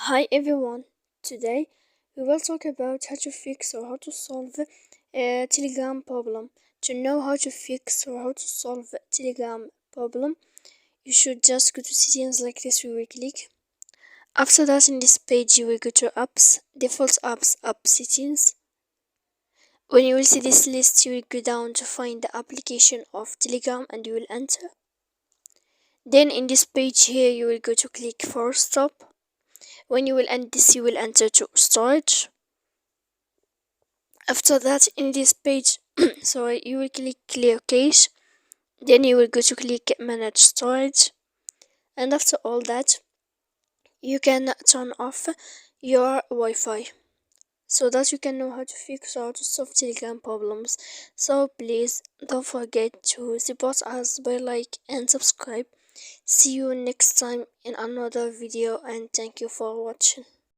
Hi everyone, today we will talk about how to fix or how to solve a Telegram problem. To know how to fix or how to solve a Telegram problem, you should just go to settings like this. We will click. After that, in this page, you will go to apps, default apps, app settings. When you will see this list, you will go down to find the application of Telegram and you will enter. Then in this page here, you will go to click for stop. When you will end this, you will enter to storage. After that, in this page, you will click clear cache. Then you will go to click manage storage. And after all that, you can turn off your Wi-Fi so that you can know how to fix or how to solve Telegram problems. So please don't forget to support us by like and subscribe. See you next time in another video and thank you for watching.